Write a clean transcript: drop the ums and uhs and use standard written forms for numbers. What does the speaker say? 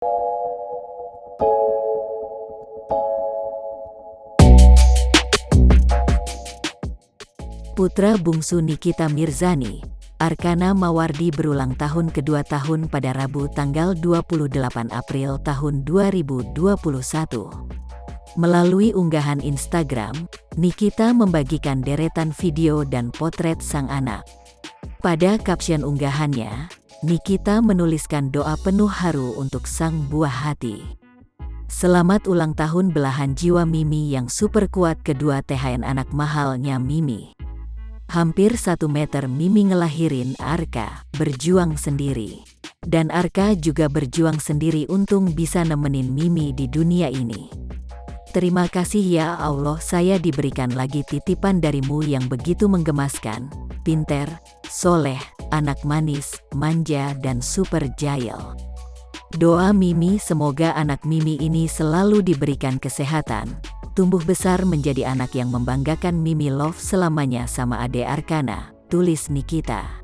Putra bungsu Nikita Mirzani, Arkana Mawardi berulang tahun kedua tahun pada Rabu tanggal 28 April tahun 2021. Melalui unggahan Instagram, Nikita membagikan deretan video dan potret sang anak. Pada caption unggahannya, Nikita menuliskan doa penuh haru untuk sang buah hati. Selamat ulang tahun belahan jiwa Mimi yang super kuat, kedua THN anak mahalnya Mimi. Hampir 1 meter Mimi ngelahirin Arka, berjuang sendiri. Dan Arka juga berjuang sendiri untung bisa nemenin Mimi di dunia ini. Terima kasih ya Allah, saya diberikan lagi titipan darimu yang begitu menggemaskan, pinter, soleh, anak manis, manja dan super jahil. Doa Mimi semoga anak Mimi ini selalu diberikan kesehatan, tumbuh besar menjadi anak yang membanggakan. Mimi love selamanya sama Ade Arkana, tulis Nikita.